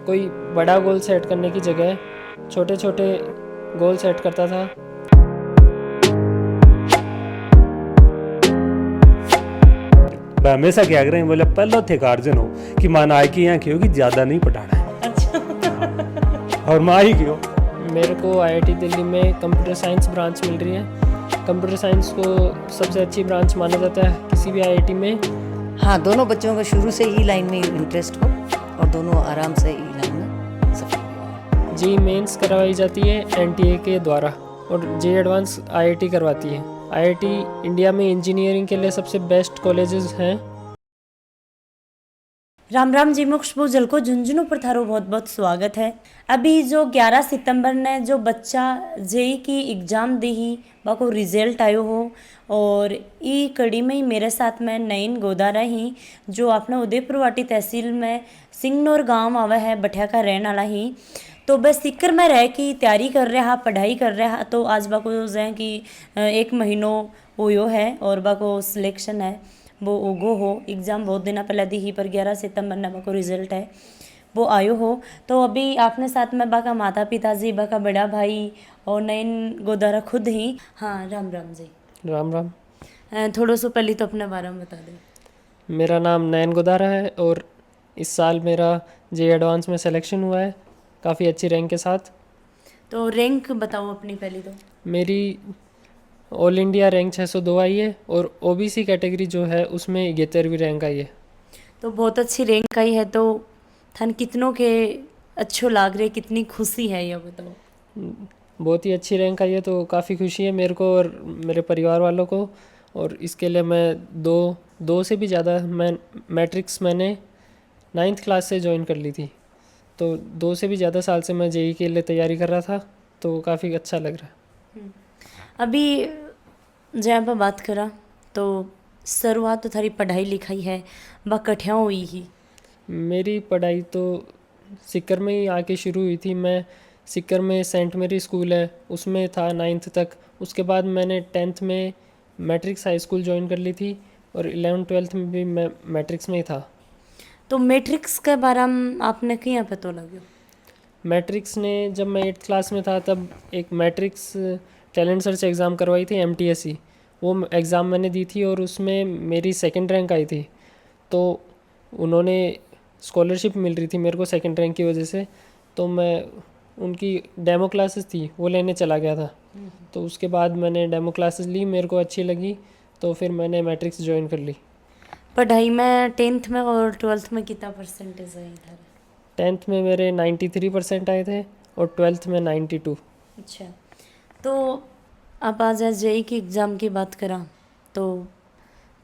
कोई बड़ा goal set करने की जगह छोटे छोटे गोल सेट करता था। मैं हमेशा क्या करें बोले पहले थे गार्जियन हो कि मां आए कि यहाँ क्यों कि ज़्यादा नहीं पढ़ाना है। अच्छा। और माँ ही क्यों। मेरे को आईआईटी दिल्ली में कंप्यूटर साइंस ब्रांच मिल रही है। कंप्यूटर साइंस को सबसे अच्छी ब्रांच माना जाता है किसी भी आईआईटी में। हाँ, दोनों बच्चों को शुरू से ही लाइन में इंटरेस्ट हो और दोनों आराम से ही लाइन में सफल। जेईई मेंस करवाई जाती है एनटीए के द्वारा और जेईई एडवांस आईआईटी करवाती है। आईआईटी इंडिया में इंजीनियरिंग के लिए सबसे बेस्ट कॉलेजेस हैं। राम राम जी, मैं खुशबू जल को झुंझुनू पर थारो बहुत बहुत स्वागत है। अभी जो 11 सितंबर ने जो बच्चा जेई की एग्ज़ाम दी ही बाको रिजल्ट आयो हो और ई कड़ी में ही मेरे साथ में नयन गोदारा ही जो अपने उदयपुर वाटी तहसील में सिंगनौर गांव आवा है, बठिया का रहने वाला ही। तो बस सिक्कर में रह की तैयारी कर रहा, पढ़ाई कर रहा। तो आज बाको जो कि 1 महीनों होयो है और बाको सिलेक्शन है वो ओगो हो। एग्ज़ाम बहुत दिन पहले दी ही पर 11 सितंबर ने बाको रिजल्ट है वो आयो हो। तो अभी आपने साथ में बाका माता पिताजी, बाका बड़ा भाई और नयन गोदारा खुद ही। हाँ, राम राम जी। राम राम। थोड़ा सो पहले तो अपने बारे में बता दो। मेरा नाम नयन गोदारा है और इस साल मेरा जेईई एडवांस में सिलेक्शन हुआ है काफ़ी अच्छी रैंक के साथ। तो रैंक बताओ अपनी पहली तो। मेरी ऑल इंडिया रैंक 602 आई है और ओबीसी कैटेगरी जो है उसमें 71वीं रैंक आई है। तो बहुत अच्छी रैंक आई है। तो थन कितनों के अच्छो लाग रहे, कितनी खुशी है ये बताओ। बहुत ही अच्छी रैंक आई है तो काफ़ी खुशी है मेरे को और मेरे परिवार वालों को। और इसके लिए मैं दो से भी ज़्यादा मैट्रिक्स मैंने 9th क्लास से ज्वाइन कर ली थी। तो 2 से भी ज़्यादा साल से मैं जेईई के लिए तैयारी कर रहा था तो काफ़ी अच्छा लग रहा है। अभी जहाँ पर बात करा तो शुरुआत तो थारी पढ़ाई लिखाई है वह कठिया हुई ही। मेरी पढ़ाई तो सिक्कर में ही आके शुरू हुई थी। मैं सिक्कर में सेंट मेरी स्कूल है उसमें था 9th तक। उसके बाद मैंने 10th में मैट्रिक्स हाई स्कूल ज्वाइन कर ली थी और 11th 12th में भी मैं मैट्रिक्स में ही था। तो मैट्रिक्स के बारे में आपने क्या पता लगे? मैट्रिक्स ने जब मैं 8th क्लास में था तब एक मैट्रिक्स टैलेंट सर्च एग्ज़ाम करवाई थी एमटीएससी। वो एग्ज़ाम मैंने दी थी और उसमें मेरी 2nd रैंक आई थी। तो उन्होंने स्कॉलरशिप मिल रही थी मेरे को 2nd रैंक की वजह से। तो मैं उनकी डेमो क्लासेस थी वो लेने चला गया था। तो उसके बाद मैंने डेमो क्लासेस ली, मेरे को अच्छी लगी तो फिर मैंने मैट्रिक्स ज्वाइन कर ली। पढ़ाई में 10th में और 12th में कितना परसेंटेज है इधर? 10th में मेरे 93% आए थे और 12th में 92। अच्छा, तो आप आज जेई की एग्ज़ाम की बात करा तो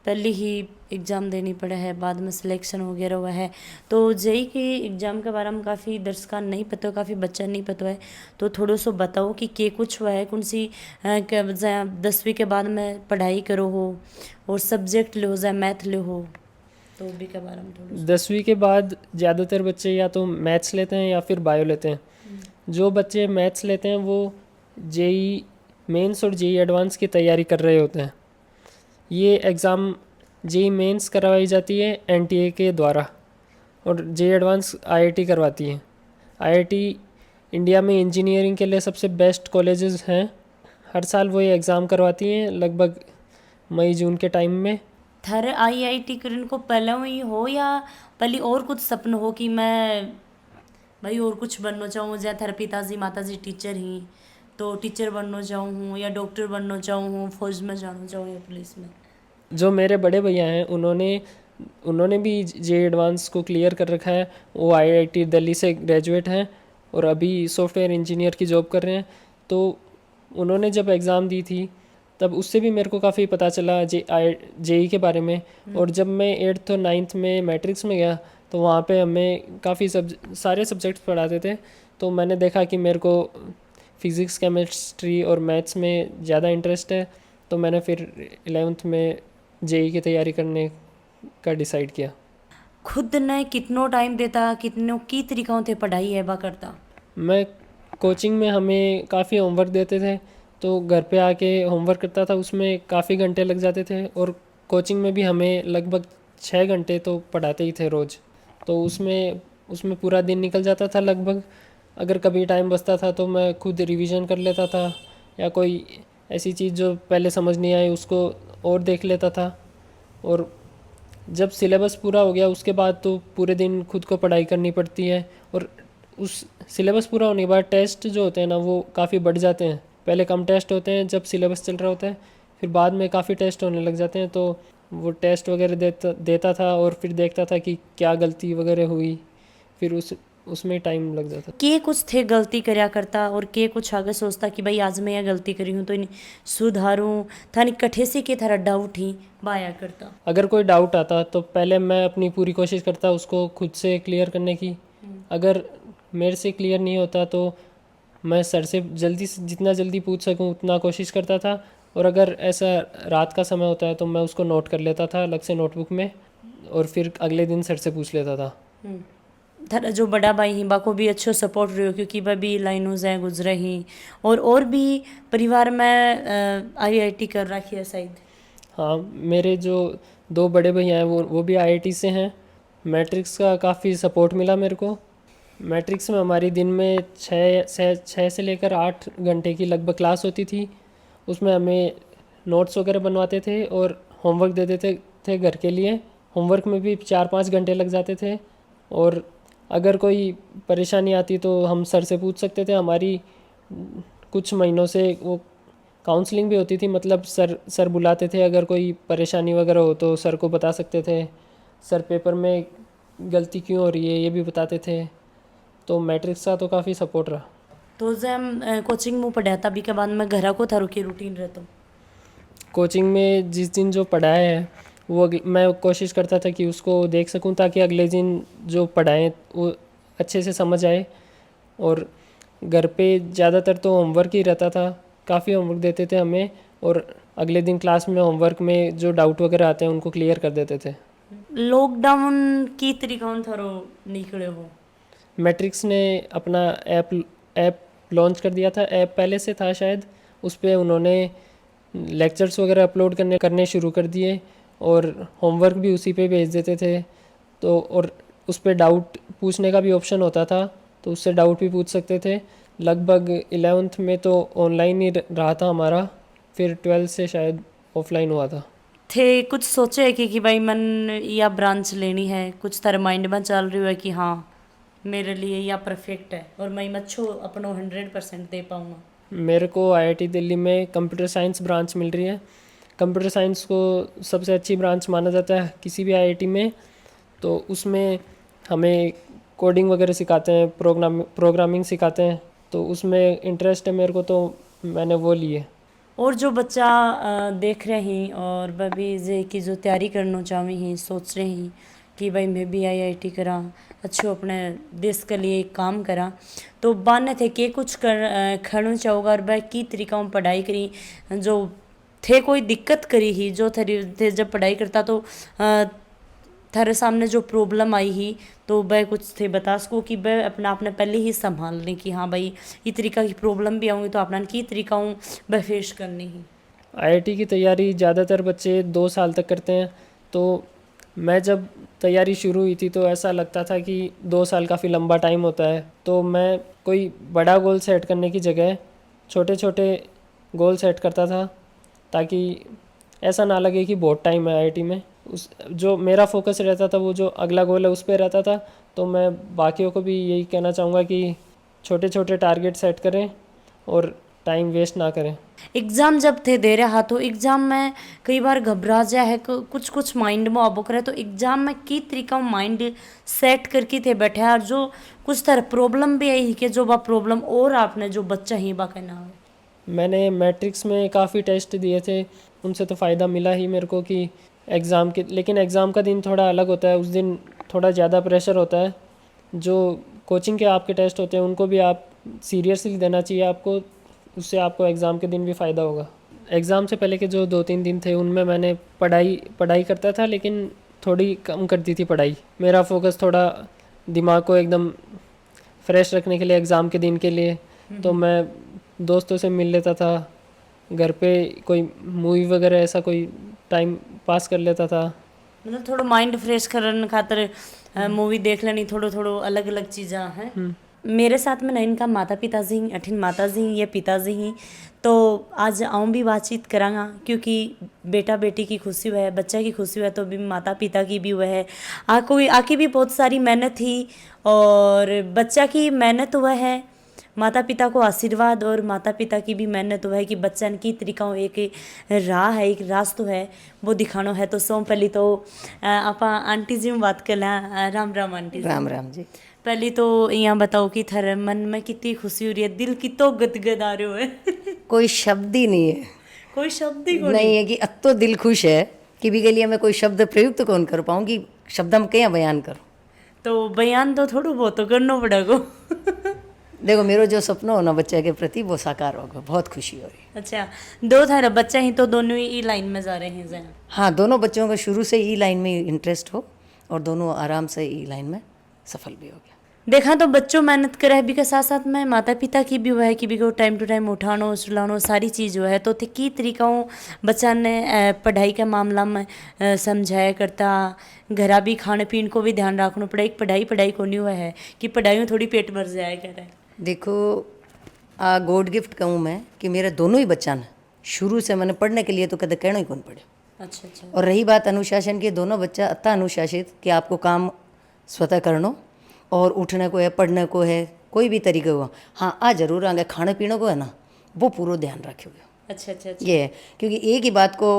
पहले ही एग्ज़ाम देनी पड़ा है, बाद में सिलेक्शन वगैरह हुआ है। तो जेई की एग्ज़ाम के बारे में काफ़ी दर्शकों नहीं पता, काफ़ी बच्चा नहीं पता है। तो थोड़ा सो बताओ कि के कुछ हुआ है, कौन सी 10वीं के बाद में पढ़ाई करो हो और सब्जेक्ट लो जाए मैथ लो हो, तो भी के बारे में थोड़ा। 10वीं के बाद ज़्यादातर बच्चे या तो मैथ्स लेते हैं या फिर बायो लेते हैं। जो बच्चे मैथ्स लेते हैं वो जेईई मेंस और जेईई एडवांस की तैयारी कर रहे होते हैं। ये एग्ज़ाम जेईई मेंस करवाई जाती है एनटीए के द्वारा और जेईई एडवांस आईआईटी करवाती है। आईआईटी इंडिया में इंजीनियरिंग के लिए सबसे बेस्ट कॉलेजेस हैं। हर साल वो ये एग्ज़ाम करवाती हैं लगभग मई जून के टाइम में। थारे आईआईटी करने को पहले ही हो या पहले और कुछ सपन हो कि मैं भाई और कुछ बनना चाहूँ, जैसे थारे पिताजी माताजी टीचर ही तो टीचर बनना चाहूँ या डॉक्टर बनना चाहूँ, फौज में जाना चाहूँ या पुलिस में? जो मेरे बड़े भैया हैं उन्होंने भी जेईई एडवांस को क्लियर कर रखा है। वो आईआईटी दिल्ली से ग्रेजुएट हैं और अभी सॉफ्टवेयर इंजीनियर की जॉब कर रहे हैं। तो उन्होंने जब एग्ज़ाम दी थी तब उससे भी मेरे को काफ़ी पता चला जेईई के बारे में। और जब मैं 8th और 9th में मैट्रिक्स में गया तो वहाँ पे हमें काफ़ी सारे सब्जेक्ट्स पढ़ाते थे। तो मैंने देखा कि मेरे को फिज़िक्स, केमिस्ट्री और मैथ्स में ज़्यादा इंटरेस्ट है। तो मैंने फिर 11th में जेईई की तैयारी करने का डिसाइड किया। खुद ने कितनो टाइम देता, कितनों की तरीक़ों से पढ़ाई है बा करता? मैं कोचिंग में हमें काफ़ी होमवर्क देते थे तो घर पे आके होमवर्क करता था, उसमें काफ़ी घंटे लग जाते थे। और कोचिंग में भी हमें लगभग 6 घंटे तो पढ़ाते ही थे रोज़। तो उसमें उसमें पूरा दिन निकल जाता था लगभग। अगर कभी टाइम बचता था तो मैं खुद रिवीजन कर लेता था, या कोई ऐसी चीज़ जो पहले समझ नहीं आई उसको और देख लेता था। और जब सिलेबस पूरा हो गया उसके बाद तो पूरे दिन खुद को पढ़ाई करनी पड़ती है। और उस सिलेबस पूरा होने के बाद टेस्ट जो होते हैं ना वो काफ़ी बढ़ जाते हैं। पहले कम टेस्ट होते हैं जब सिलेबस चल रहा होता है, फिर बाद में काफ़ी टेस्ट होने लग जाते हैं। तो वो टेस्ट वगैरह देता था और फिर देखता था कि क्या गलती वगैरह हुई, फिर उसमें टाइम लग जाता। के कुछ थे गलती करया करता और के कुछ आगे सोचता कि भाई आज मैं यह गलती करी हूँ तो इन्हें सुधारूँ, थानी कठे से के थारा डाउट ही बाया करता। अगर कोई डाउट आता तो पहले मैं अपनी पूरी कोशिश करता उसको खुद से क्लियर करने की। अगर मेरे से क्लियर नहीं होता तो मैं सर से जितना जल्दी पूछ सकूं उतना कोशिश करता था। और अगर ऐसा रात का समय होता है तो मैं उसको नोट कर लेता था अलग से नोटबुक में, और फिर अगले दिन सर से पूछ लेता था। थारा जो बड़ा भाई ही बाको भी अच्छो सपोर्ट रहो क्योंकि वह भी लाइनों से गुजरे ही, और भी परिवार में IIT कर रखी है शायद। हाँ, मेरे जो 2 बड़े भैया हैं वो भी IIT से हैं। मैट्रिक्स का काफ़ी सपोर्ट मिला मेरे को। मैट्रिक्स में हमारी दिन में 6 से लेकर 8 घंटे की लगभग क्लास होती थी। उसमें हमें नोट्स वगैरह बनवाते थे और होमवर्क दे देते थे घर के लिए। होमवर्क में भी 4-5 घंटे लग जाते थे। और अगर कोई परेशानी आती तो हम सर से पूछ सकते थे। हमारी कुछ महीनों से वो काउंसलिंग भी होती थी, मतलब सर बुलाते थे, अगर कोई परेशानी वगैरह हो तो सर को बता सकते थे। सर पेपर में गलती क्यों हो रही है ये भी बताते थे। तो मैट्रिक्स का तो काफ़ी सपोर्ट रहा। तो जब हम कोचिंग में पढ़ा तभी के बाद मैं घर को थारो की रूटीन रहता हूँ। कोचिंग में जिस दिन जो पढ़ाया है वो मैं कोशिश करता था कि उसको देख सकूं ताकि अगले दिन जो पढ़ाएं वो अच्छे से समझ आए। और घर पे ज़्यादातर तो होमवर्क ही रहता था, काफ़ी होमवर्क देते थे हमें, और अगले दिन क्लास में होमवर्क में जो डाउट वगैरह आते हैं उनको क्लियर कर देते थे। लॉकडाउन की तरीका थारो निकले हो? मैट्रिक्स ने अपना ऐप लॉन्च कर दिया था। ऐप पहले से था शायद, उस पर उन्होंने लेक्चर्स वगैरह अपलोड करने शुरू कर दिए और होमवर्क भी उसी पे भेज देते थे। तो और उस पर डाउट पूछने का भी ऑप्शन होता था, तो उससे डाउट भी पूछ सकते थे। लगभग 11th में तो ऑनलाइन ही रहा था हमारा, फिर 12th से शायद ऑफलाइन हुआ था। थे कुछ सोचे है कि भाई मन या ब्रांच लेनी है, कुछ तारे माइंड में चल रही है कि हाँ मेरे लिए या परफेक्ट है और मैं अच्छो अपनो 100% दे पाऊँगा? मेरे को IIT दिल्ली में कंप्यूटर साइंस ब्रांच मिल रही है। कंप्यूटर साइंस को सबसे अच्छी ब्रांच माना जाता है किसी भी IIT में। तो उसमें हमें कोडिंग वगैरह सिखाते हैं, प्रोग्रामिंग सिखाते हैं, तो उसमें इंटरेस्ट है मेरे को, तो मैंने वो लिए। और जो बच्चा देख रहे हैं और वह भी जे की जो तैयारी करना चाहे हैं, सोच रहे हैं कि भाई मैं भी IIT करा, अच्छो अपने देश के लिए काम करा, तो बाने थे कि कुछ करना चाहोगा और वह की तरीका में पढ़ाई करी, जो थे कोई दिक्कत करी ही जो थे जब पढ़ाई करता तो थारे सामने जो प्रॉब्लम आई ही तो वह कुछ थे बता सको कि वह अपना आपने पहले ही संभाल लें कि हाँ भाई ये तरीका की प्रॉब्लम भी आऊँगी तो अपना की तरीका हूँ वह फेस करनी ही? IIT की तैयारी ज़्यादातर बच्चे 2 साल तक करते हैं। तो मैं जब तैयारी शुरू हुई थी तो ऐसा लगता था कि 2 साल काफ़ी लंबा टाइम होता है, तो मैं कोई बड़ा गोल सेट करने की जगह छोटे छोटे गोल सेट करता था ताकि ऐसा ना लगे कि बहुत टाइम है IIT में। उस जो मेरा फोकस रहता था वो जो अगला गोल है उस पर रहता था। तो मैं बाकियों को भी यही कहना चाहूँगा कि छोटे छोटे टारगेट सेट करें और टाइम वेस्ट ना करें। एग्ज़ाम जब थे दे रहा तो एग्ज़ाम में कई बार घबरा जाए है, कुछ माइंड में आबो करे, तो एग्ज़ाम में की तरीका माइंड सेट करके थे बैठे और जो कुछ तरह प्रॉब्लम भी आई कि जो वह प्रॉब्लम और आपने जो बच्चा ही बा कहना हो? मैंने मैट्रिक्स में काफ़ी टेस्ट दिए थे, उनसे तो फ़ायदा मिला ही मेरे को कि लेकिन एग्ज़ाम का दिन थोड़ा अलग होता है, उस दिन थोड़ा ज़्यादा प्रेशर होता है। जो कोचिंग के आपके टेस्ट होते हैं उनको भी आप सीरियसली देना चाहिए आपको, उससे आपको एग्ज़ाम के दिन भी फ़ायदा होगा। एग्ज़ाम से पहले के जो 2-3 दिन थे उनमें मैंने पढ़ाई करता था, लेकिन थोड़ी कम कर दी थी पढ़ाई। मेरा फोकस थोड़ा दिमाग को एकदम फ्रेश रखने के लिए एग्ज़ाम के दिन के लिए, तो मैं दोस्तों से मिल लेता था, घर पे कोई मूवी वगैरह ऐसा कोई टाइम पास कर लेता था, मतलब थोड़ा माइंड फ्रेश करने खातर मूवी देख लेनी, थोड़ो अलग अलग चीज़ा हैं। मेरे साथ में ना इनका माता पिता जी अठिन माता जी या पिताजी ही, तो आज आऊँ भी बातचीत करांगा, क्योंकि बेटा बेटी की खुशी हुआ है, बच्चा की खुशी हुआ है, तो भी माता पिता की भी हुआ है। आकी भी बहुत सारी मेहनत थी, और बच्चा की मेहनत हुआ है, माता पिता को आशीर्वाद, और माता पिता की भी मेहनत हुआ है कि बच्चन की तरीका एक राह है, एक रास्तो है, वो दिखाना है। तो सौ पहली तो आप आंटी जी में बात कर लें। राम राम आंटी जी। राम राम जी। पहली तो यहाँ बताओ कि थारे मन में कितनी खुशी हो रही है, दिल कितो गदगद आ रहे हो? कोई शब्द ही नहीं है, कोई शब्द ही को नहीं है कि अत्तो दिल खुश है कि भी के लिए मैं कोई शब्द प्रयुक्त कौन कर पाऊँ कि शब्द हम क्या बयान करूँ। तो बयान तो थोड़ा बहुत तो करना पड़ेगा। देखो मेरा जो सपना हो ना बच्चे के प्रति वो साकार होगा, बहुत खुशी हो रही है। अच्छा, दो थारा बच्चा ही तो दोनों ही ई लाइन में जा रहे हैं जहाँ? हाँ, दोनों बच्चों को शुरू से ई लाइन में इंटरेस्ट हो और दोनों आराम से ई लाइन में सफल भी हो गया। देखा तो बच्चों मेहनत करे भी के साथ साथ में माता पिता की भी हुआ है कि भी को टाइम टू टाइम उठानो सुलानो सारी चीज़ जो है, तो थे की तरीका बच्चा ने पढ़ाई के मामला में समझाया करता, घरा भी खाने पीने को भी ध्यान रखना पड़े। एक पढ़ाई को नहीं हुआ है कि पढ़ाई में थोड़ी पेट भर जाया करे। देखो गॉड गिफ्ट कहूँ मैं कि मेरे दोनों ही बच्चा ने शुरू से मैंने पढ़ने के लिए तो कदे कहना ही कौन पड़े। अच्छा अच्छा। और रही बात अनुशासन की, दोनों बच्चा अत्ता अनुशासित कि आपको काम स्वतः करना और उठने को है, पढ़ने को है, कोई भी तरीके हुआ। हाँ, आ जरूर आगे खाने पीने को है ना, वो पूरा ध्यान रखोगे। अच्छा अच्छा अच्छा। ये है क्योंकि एक ही बात को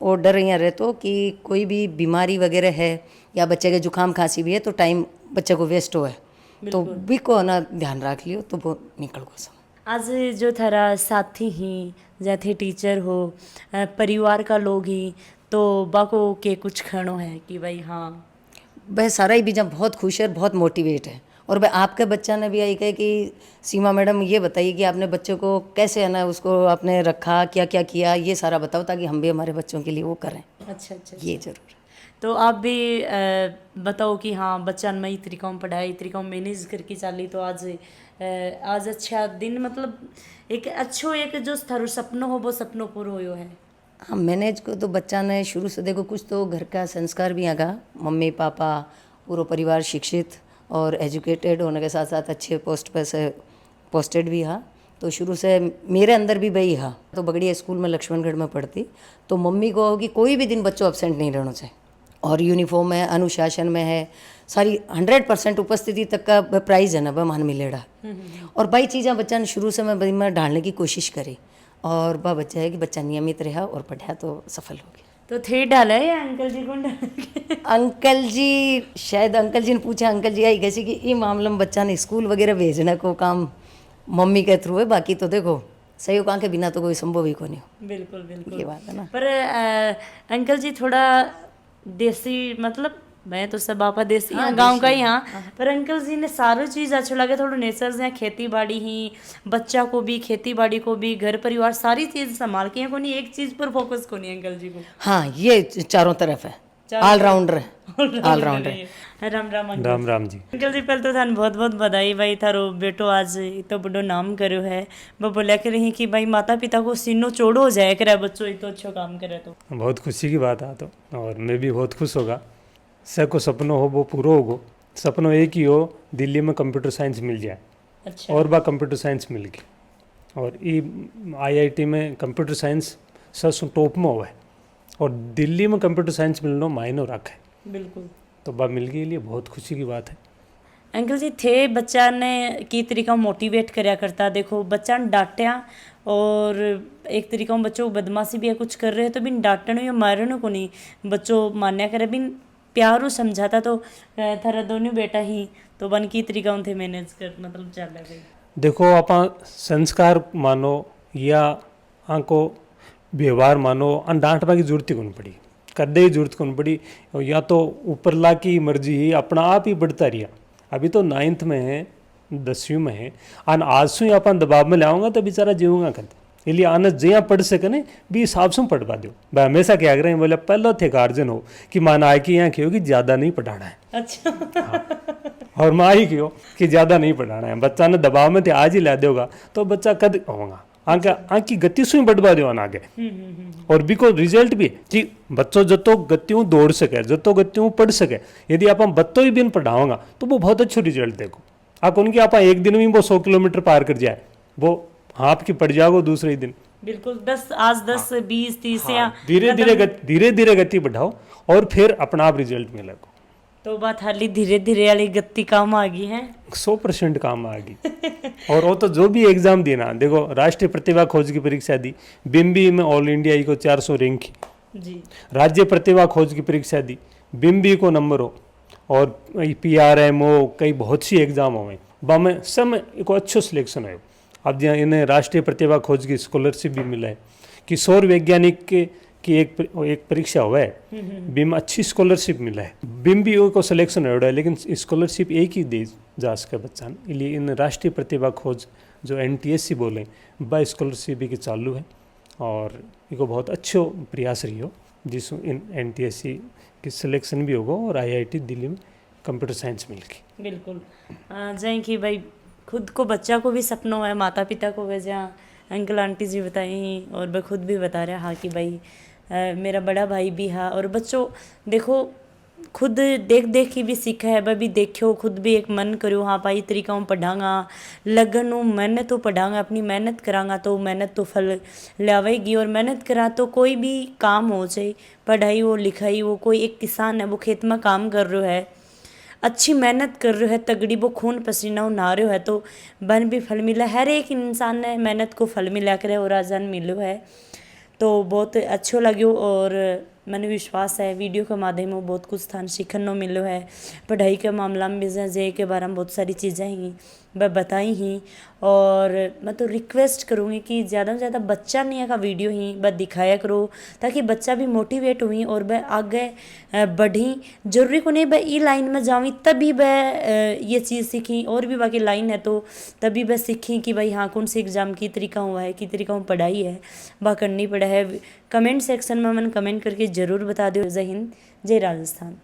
और डर यहाँ रहते कि कोई भी बीमारी वगैरह है या बच्चे के जुकाम खांसी भी है तो टाइम बच्चे को वेस्ट हो है, तो भी को ना ध्यान रख लियो तो वो निकल गो समय। आज जो थारा साथी ही जैसे टीचर हो, परिवार का लोग ही, तो बाको के कुछ खड़ो है कि भाई हाँ वह सारा ही बीजा बहुत खुश है, बहुत मोटिवेट है। और वह आपके बच्चा ने भी यही कहा कि सीमा मैडम ये बताइए कि आपने बच्चों को कैसे है ना उसको आपने रखा, क्या क्या किया, ये सारा बताओ ताकि हम भी हमारे बच्चों के लिए वो करें। अच्छा अच्छा। ये जरूर। तो आप भी बताओ कि हाँ बच्चा में तरीका पढ़ाई तरीका मैनेज करके चली, तो आज अच्छा दिन, मतलब एक अच्छो एक जो थारो सपनों हो वो सपनों पूरा हो है। हाँ, मैनेज को तो बच्चा ने शुरू से देखो कुछ तो घर का संस्कार भी आगा, मम्मी पापा पूरा परिवार शिक्षित और एजुकेटेड होने के साथ साथ अच्छे पोस्ट पे से पोस्टेड भी हा, तो शुरू से मेरे अंदर भी वही हा। तो बगड़िया स्कूल में लक्ष्मणगढ़ में पढ़ती, तो मम्मी को कि कोई भी दिन बच्चों एब्सेंट नहीं रहना चाहिए, और यूनिफॉर्म है, अनुशासन में है, सारी 100% उपस्थिति तक का प्राइज़ है ना वह मान मिलेगा। और भाई चीज़ें बच्चा ने शुरू से मैं डालने की कोशिश करी, और वह बच्चा है कि बच्चा नियमित रहा और पढ़ा तो सफल हो गया। तो थे डाला है या अंकल जी को डाला? अंकल जी, शायद अंकल जी ने पूछा, अंकल जी आई कैसे कि ये मामले में बच्चा ने स्कूल वगैरह भेजने को काम मम्मी के थ्रू है, बाकी तो देखो सहयोग के बिना तो कोई संभव ही को नहीं हो। बिल्कुल बिल्कुल ये बात है ना। पर अंकल जी थोड़ा देसी, मतलब मैं तो सब आपा देसी हाँ, गांव का ही हाँ, पर अंकल जी ने सारी चीज़ अच्छो लगे, थोड़ा नेचर से खेती बाड़ी ही, बच्चा को भी खेती बाड़ी को भी, घर परिवार सारी चीज़ संभाल के को नहीं, एक चीज़ पर फोकस को नहीं अंकल जी को। हाँ, ये चारों तरफ है, ऑलराउंडर है, ऑलराउंडर है। राम राम अंकल। राम राम जी। अंकल जी पहले तो थान बहुत बहुत बधाई भाई, थारो बेटो आज इतो बड़ो नाम करो है। वो बोलिया कर रही कि भाई माता पिता को सीनो चोड़ो हो जाए करे बच्चों इतो अच्छो काम करे, तो बहुत खुशी की बात है। तो और मैं भी बहुत खुश होगा। सबको सपनों हो वो पूरा होगो। सपनों एक ही हो दिल्ली में कंप्यूटर साइंस मिल जाए। अच्छा। और बा कंप्यूटर साइंस मिल गई, और IIT में कंप्यूटर साइंस सब टॉप में हुआ है, और दिल्ली में कंप्यूटर साइंस मिलना मायने रखा है। बिल्कुल। तो बा मिल गई, लिए बहुत खुशी की बात है। अंकल जी थे बच्चा ने की तरीका मोटिवेट करया करता, देखो बच्चा ने डांटा, और एक तरीका बच्चों को बदमाशी भी है कुछ कर रहे हैं तो बिन डांटने या मारने को नहीं बच्चों मान्या करे, बिन प्यारो समझाता। तो थारा दोनों बेटा ही तो बन की तरीका थे मैनेज कर, मतलब चल रहा है। देखो आप संस्कार मानो या आंको व्यवहार मानो, अन डांटवा की जरूरत ही कौन पड़ी, कदे ही जरूरत कौन पड़ी, या तो ऊपर ला की मर्जी ही अपना आप ही बढ़ता रहा। अभी तो 9th में है, 10वीं में है, अन आज से ही अपन दबाव में लाऊंगा तो बेचारा जीवूंगा कद, इसलिए आना जहाँ पढ़ सके न भी हिसाब से पढ़वा दो। भाई हमेशा क्या कर रहे हैं, बोले पहले थे गार्जियन हो कि माना आए कि यहाँ क्यों कि ज़्यादा नहीं पढ़ाना है। अच्छा। हाँ। और माँ ही क्यों कि ज़्यादा नहीं पढ़ाना है, बच्चा ने दबाव में थे आज ही ला देगा तो बच्चा कद होगा। आंख की गति से बढ़वा दो आगे और बिको रिजल्ट भी जी बच्चों जतो गतियों दौड़ सके जतो गतियों पढ़ सके यदि आप बच्चों ही बिन पढ़ाओगा तो वो बहुत अच्छो रिजल्ट देखो आप उनकी आप एक दिन में वो 100 किलोमीटर पार कर जाए वो हाथ की पड़ जाओगे दूसरे दिन बिल्कुल 10 20 30 या धीरे धीरे गति बढ़ाओ और फिर अपना आप रिजल्ट मिलेगा तो बात हाली धीरे धीरे वाली गति काम आ गई है 100% काम आ गई और वो तो जो भी एग्जाम दी ना देखो राष्ट्रीय प्रतिभा खोज की परीक्षा दी बिम्बी में ऑल इंडिया को 400 रैंक जी राज्य प्रतिभा खोज की परीक्षा दी बिम्बी को नंबर हो और PRMO कई बहुत सी एग्जाम हो में सब में एक अच्छो सिलेक्शन है अब जहाँ इन्हें राष्ट्रीय प्रतिभा खोज की स्कॉलरशिप भी मिला है किशोर वैज्ञानिक की एक परीक्षा हुआ है बिम अच्छी स्कॉलरशिप मिला है बिम भी को सिलेक्शन हो रहा है लेकिन स्कॉलरशिप एक ही दे जा सके बच्चा इसलिए इन राष्ट्रीय प्रतिभा खोज जो NTSC बोले वह स्कॉलरशिप भी चालू है और इनको बहुत अच्छो प्रयास रही हो जिस इन NTSC की सिलेक्शन भी होगा और IIT दिल्ली में कंप्यूटर साइंस मिल के बिल्कुल जय कि भाई खुद को बच्चा को भी सपनों है माता पिता को भी जहाँ अंकल आंटी जी बताई और मैं खुद भी बता रहा हाँ कि भाई मेरा बड़ा भाई भी है और बच्चों देखो खुद देख देख के भी सीखा है वह भी देखो खुद भी एक मन करो हाँ भाई तरीका पढ़ांगा लगन मेहनत पढ़ांगा अपनी मेहनत करांगा तो मेहनत तो फल लावेगी और मेहनत करा तो कोई भी काम हो जाए पढ़ाई हो लिखाई हो कोई एक किसान है वो खेत में काम कर रहा है अच्छी मेहनत कर रहे है तगड़ी वो खून पसीना नहा रहे है तो बन भी फल मिला हर एक इंसान ने मेहनत को फल मिला कर और आजान मिलो है तो बहुत अच्छो लग्यो और मैंने विश्वास है वीडियो के माध्यम में बहुत कुछ स्थान सीखने मिलो है पढ़ाई के मामला में जे के बारे में बहुत सारी चीज़ें ही वह बताई ही और मैं तो रिक्वेस्ट करूँगी कि ज़्यादा से ज़्यादा बच्चा नहीं का वीडियो ही वह दिखाया करो ताकि बच्चा भी मोटिवेट हुई और वह आगे बढ़ी जरूरी को नहीं वह ई लाइन में जाऊँ तभी वह ये चीज़ सीखी और भी बाकी लाइन है तो तभी वह सीखी कि भाई हाँ कौन से एग्ज़ाम की तरीका हुआ है कि तरीका पढ़ाई है वह करनी पड़ा है कमेंट सेक्शन में मैंने कमेंट करके ज़रूर बता दो जय हिंद जय राजस्थान।